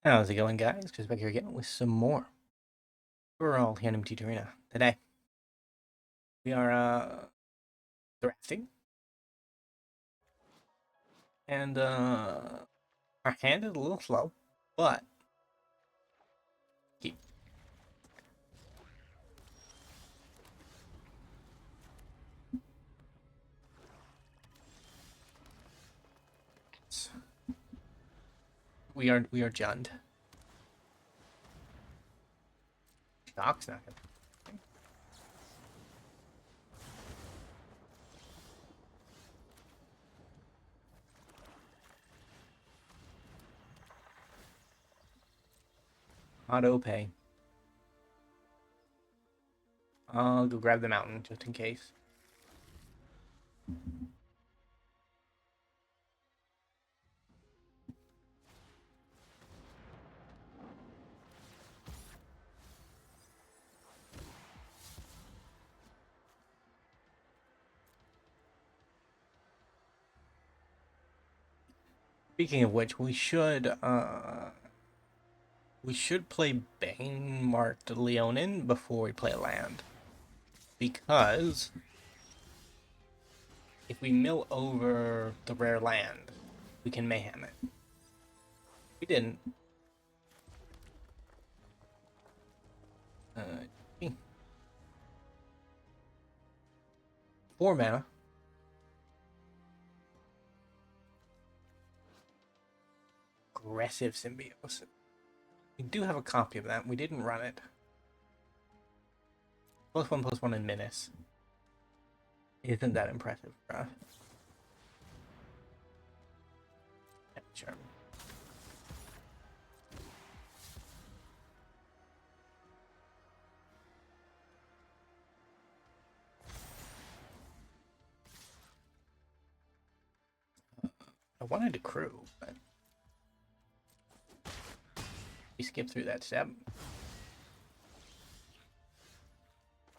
How's it going, guys? Just back here again with some more. We're all here in MT Arena. Today, we are drafting, and our hand is a little slow, but keep. We are Jund. Shock's not gonna. Auto pay. I'll go grab the mountain just in case. Speaking of which, we should play Bane marked Leonin before we play land, because if we mill over the rare land, we can mayhem it. We didn't. Uh, 4 mana. Aggressive symbiosis. We do have a copy of that. We didn't run it. +1/+1 in Menace. Isn't that impressive for us? Yeah, sure. I wanted to crew, but we skipped through that step.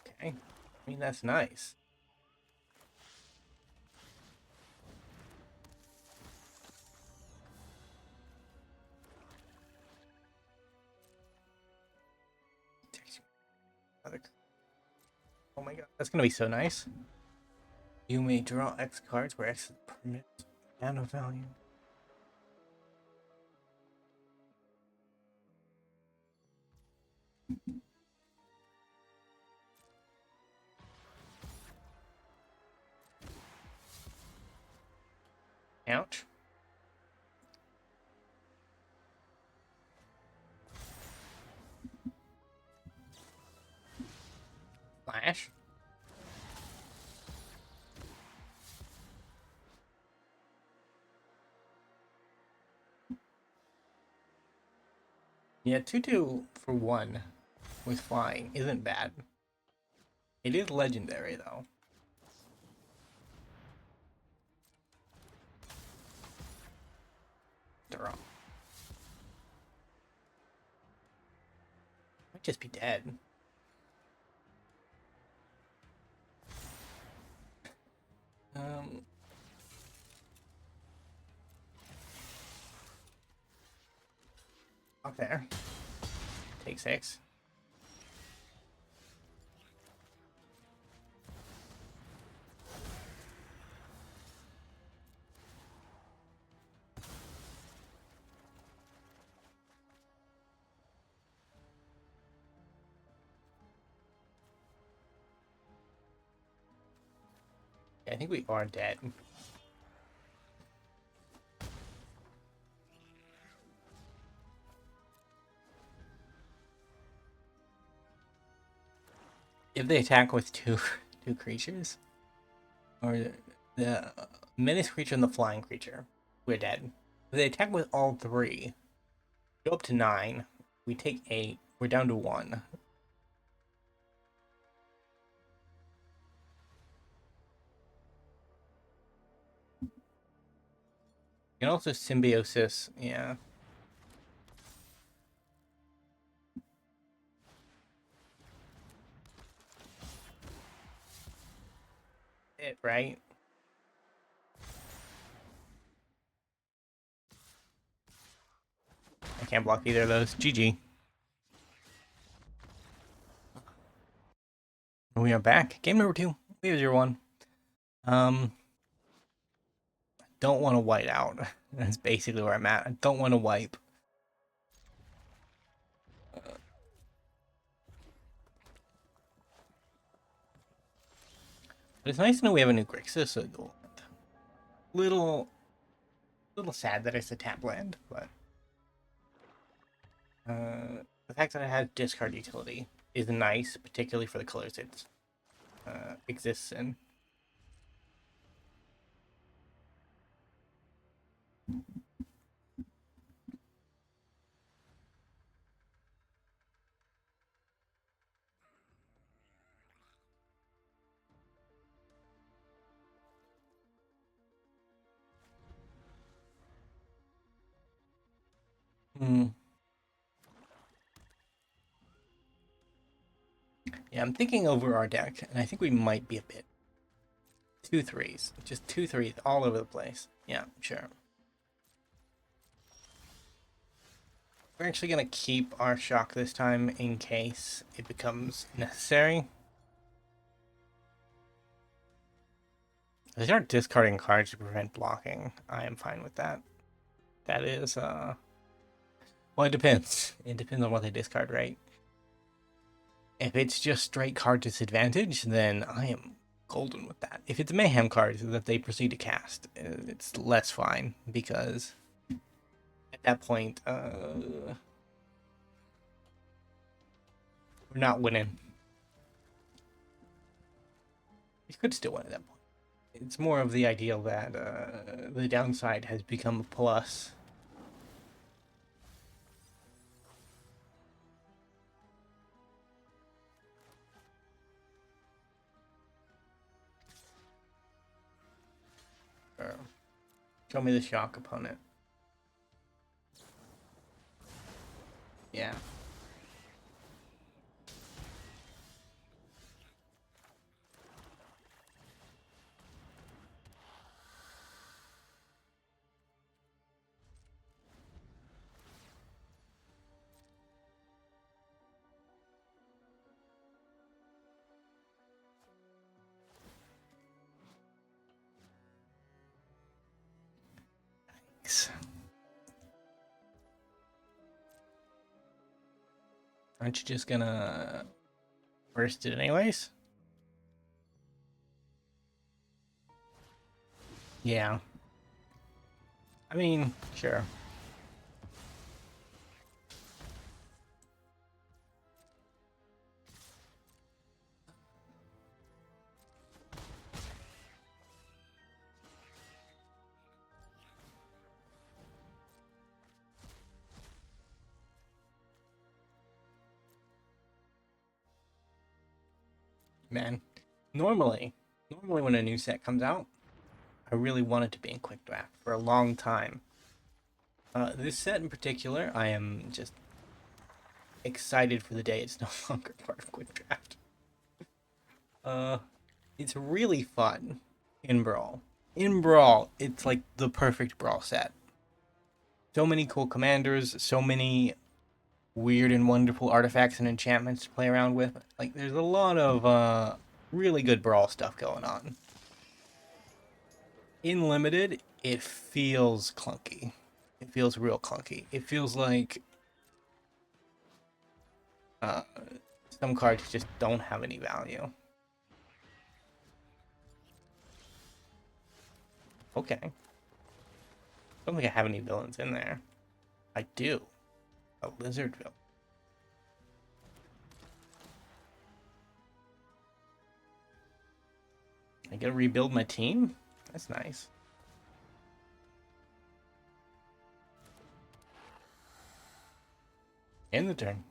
Okay. I mean, that's nice. Oh my god, that's gonna be so nice. You may draw X cards where X permits mana value. Ouch. Flash. Yeah, 2/2 for 1 with flying isn't bad. It is legendary, though. Draw. Might just be dead. Um, Up there. Take 6. I think we are dead. If they attack with two two creatures, or the menace creature and the flying creature, we're dead. If they attack with all 3, go up to 9. We take 8. We're down to 1. And also symbiosis, yeah. It, right? can't block either of those. GG. We are back. Game number 2. We have 0-1. Don't want to white out. That's basically where I'm at. I don't want to wipe. But it's nice to know we have a new Grixis, so little sad that it's a tap land, but the fact that it has discard utility is nice, particularly for the colors it exists in. Yeah, I'm thinking over our deck, and I think we might be a bit. 2 3s. Just 2 3s all over the place. Yeah, sure. We're actually going to keep our shock this time in case it becomes necessary. They start discarding cards to prevent blocking. I am fine with that. That is, well, it depends. It depends on what they discard, right? If it's just straight card disadvantage, then I am golden with that. If it's mayhem cards that they proceed to cast, it's less fine, because at that point, we're not winning. We could still win at that point. It's more of the ideal that the downside has become a plus. Show me the shock opponent. Yeah. Thanks. Aren't you just gonna burst it anyways? Yeah. I mean, sure. Man, normally when a new set comes out, I really want it to be in quick draft for a long time. This set in particular, I am just excited for the day it's no longer part of quick draft. It's really fun in Brawl. In Brawl, it's like the perfect Brawl set. So many cool commanders, so many weird and wonderful artifacts and enchantments to play around with. Like, there's a lot of really good Brawl stuff going on. In Limited, it feels clunky. It feels real clunky. It feels like some cards just don't have any value. Okay. I don't think I have any villains in there. I do. A lizard villain. I gotta rebuild my team? That's nice. End the turn.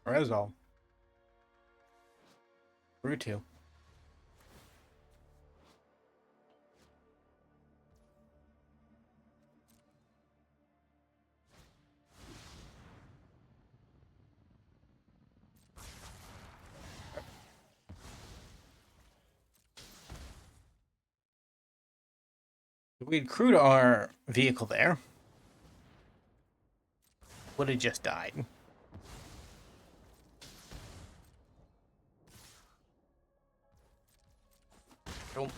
Resolve. Brew 2. We'd crewed our vehicle there. Would have just died.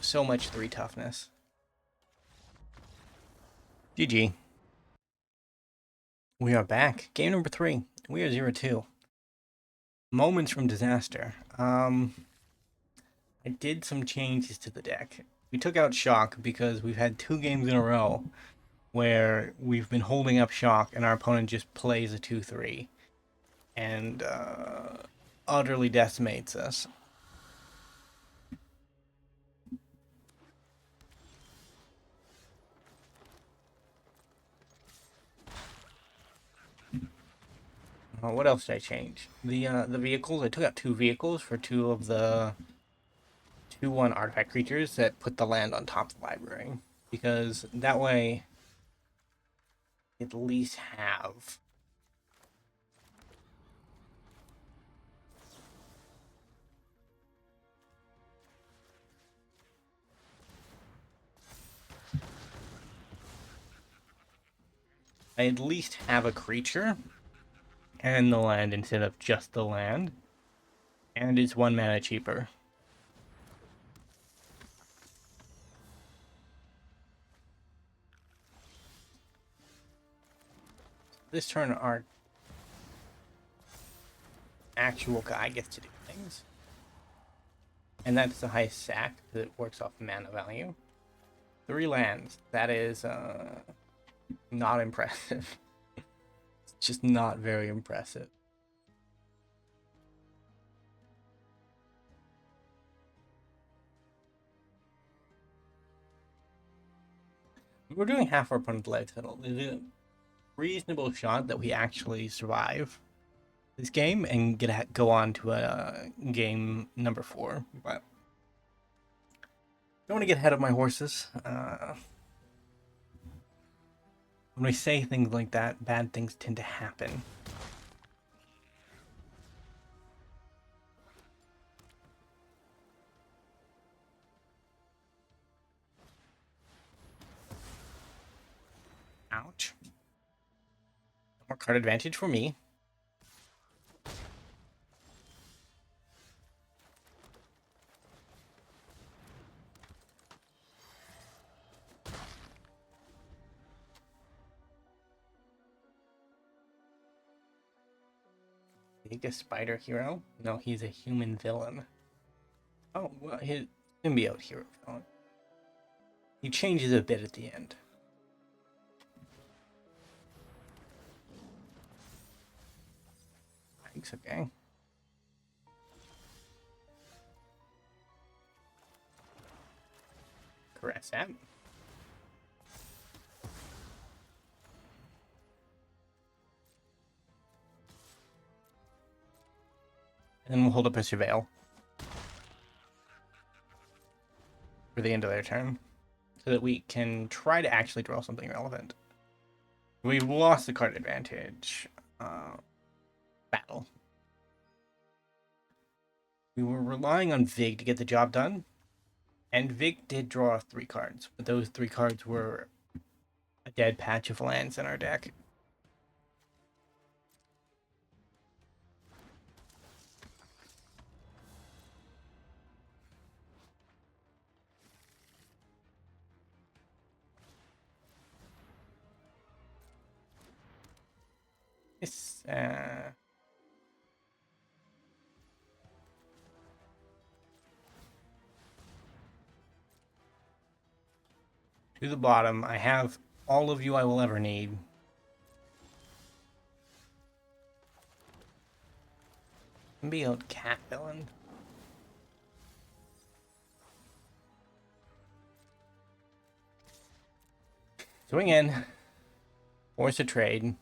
So much 3 toughness. GG. We are back. Game number 3. We are 0-2. Moments from disaster. I did some changes to the deck. We took out Shock because we've had 2 games in a row where we've been holding up Shock and our opponent just plays a 2-3 and utterly decimates us. What else did I change? The vehicles. I took out 2 vehicles for 2 of the 2/1 artifact creatures that put the land on top of the library, because that way at least have I at least have a creature and the land instead of just the land, and it's 1 mana cheaper. This turn, our actual guy gets to do things, and that's the highest sack because it works off mana value. 3 lands. That is not impressive. It's just not very impressive. We're doing half our opponent's life total. There's a reasonable shot that we actually survive this game and go on to a game number 4, but don't want to get ahead of my horses. When we say things like that, bad things tend to happen. Ouch. More card advantage for me. Is he a spider hero? No, he's a human villain. Oh, well, his symbiote hero villain. He changes a bit at the end. Thanks, okay. Caress that. And then we'll hold up a Surveil for the end of their turn, so that we can try to actually draw something relevant. We lost the card advantage. Battle. We were relying on Vig to get the job done, and Vig did draw 3 cards, but those 3 cards were a dead patch of lands in our deck. This, to the bottom, I have all of you I will ever need. Symbiote cat villain. Swing in. Force a trade.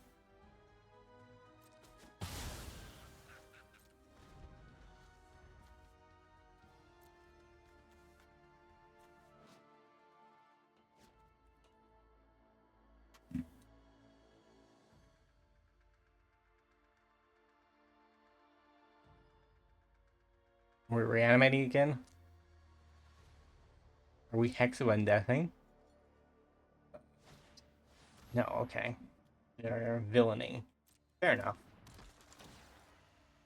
We're reanimating again. Are we Hexagon deathing? No, okay. They're villainy. Fair enough.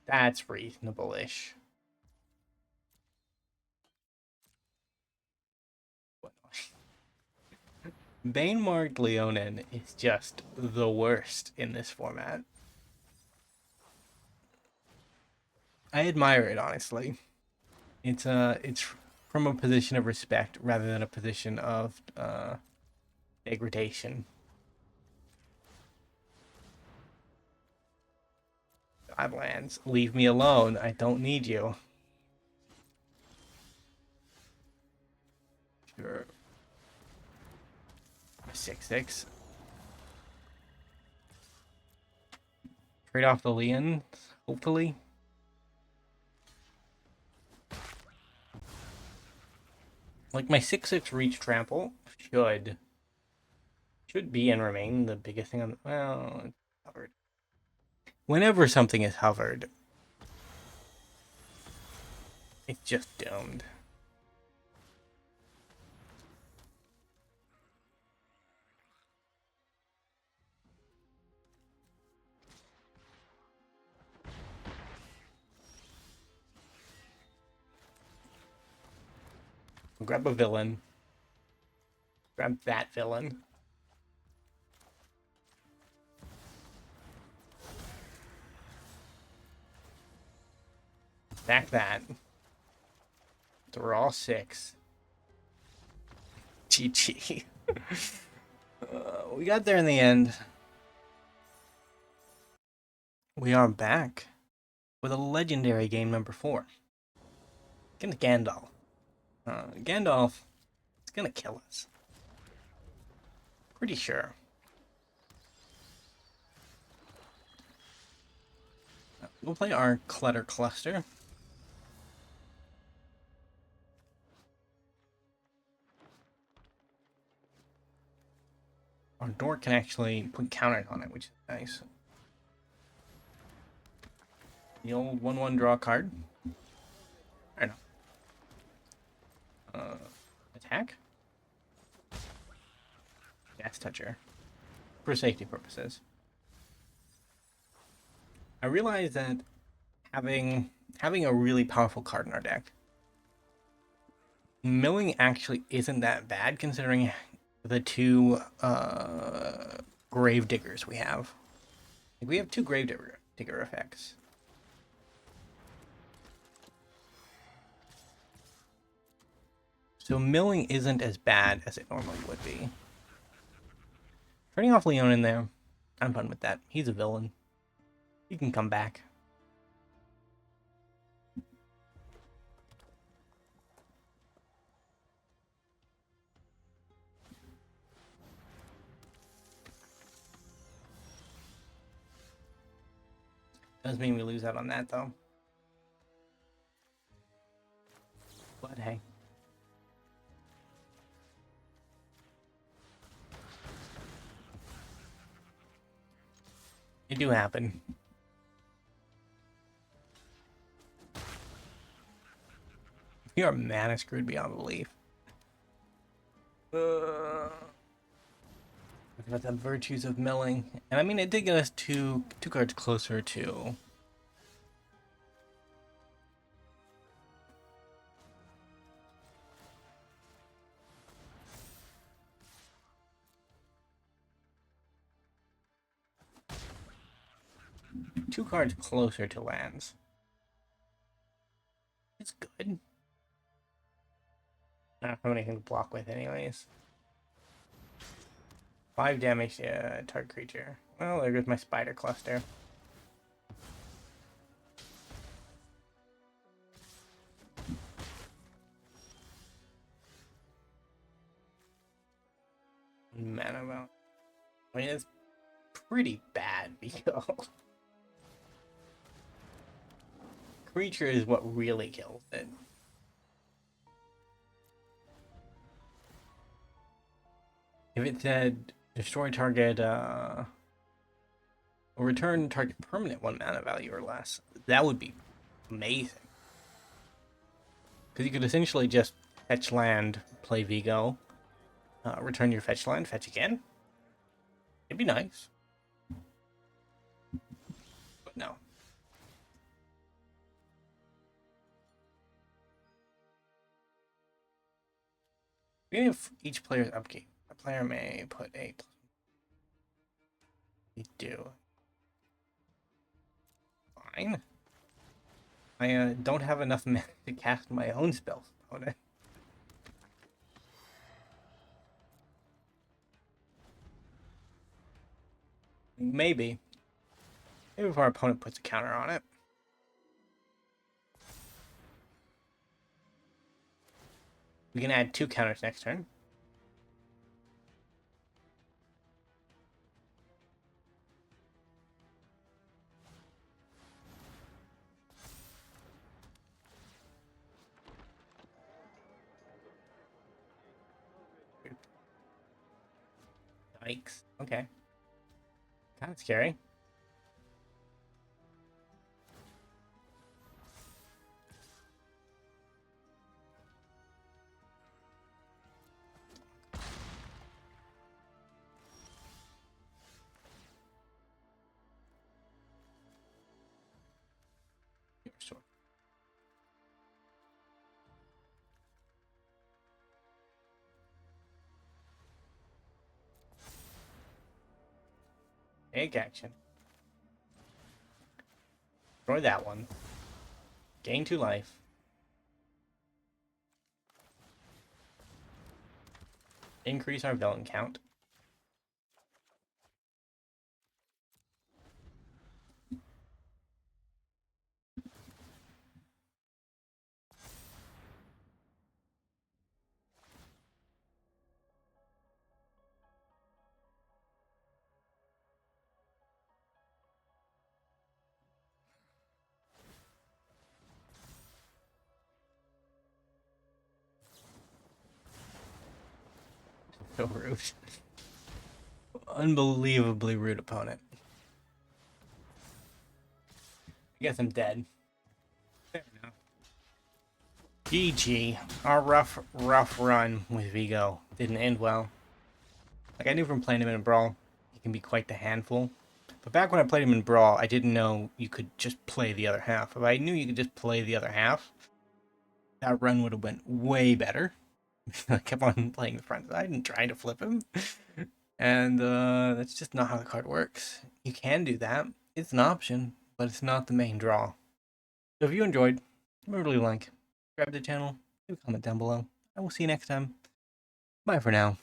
That's reasonable-ish. Bane-marked Leonin is just the worst in this format. I admire it, honestly. It's from a position of respect rather than a position of degradation. Five lands. Leave me alone. I don't need you. Sure. 6/6. Trade off the Leon, hopefully. Like my 6/6 reach trample should be and remain the biggest thing on. Well, it's hovered. Whenever something is hovered, it's just doomed. Grab a villain. Grab that villain. Back that. So we're all 6. GG. We got there in the end. We are back with a legendary game number 4. Against Gandalf. Gandalf is gonna kill us. Pretty sure. We'll play our Clutter Cluster. Our door can actually put counters on it, which is nice. The old 1/1 draw card. I know. Attack? Gas Toucher. For safety purposes. I realize that having a really powerful card in our deck, milling actually isn't that bad considering the 2 Grave Diggers we have. Like, we have 2 Grave Digger effects. So milling isn't as bad as it normally would be. Turning off Leon in there, I'm fine with that. He's a villain. He can come back. Does mean we lose out on that, though. But hey. It do happen. We are mana screwed beyond belief. About the virtues of milling. And I mean, it did get us two cards closer to... two cards closer to lands. It's good. I don't have anything to block with anyways. 5 damage to target creature. Well, there goes my spider cluster. Mana amount. I mean, it's pretty bad because creature is what really kills it. If it said destroy target, or return target permanent 1 mana value or less, that would be amazing. Because you could essentially just fetch land, play Vigo, return your fetch land, fetch again. It'd be nice. But no. Beginning of each player's upkeep, a player may put a. You do. Fine. I don't have enough mana to cast my own spells. Okay. Maybe. Maybe if our opponent puts a counter on it. We can add 2 counters next turn. Yikes. Okay. Kind of scary. Sword. Take action. Destroy that one. Gain 2 life. Increase our villain count. So rude. Unbelievably rude opponent. I guess I'm dead. Fair enough. GG. Our rough run with Vigo didn't end well. Like, I knew from playing him in Brawl, he can be quite the handful. But back when I played him in Brawl, I didn't know you could just play the other half. If I knew you could just play the other half, that run would have went way better. I kept on playing the front side and trying to flip him. And that's just not how the card works. You can do that. It's an option, but it's not the main draw. So if you enjoyed, remember to leave a like, subscribe to the channel, leave a comment down below. I will see you next time. Bye for now.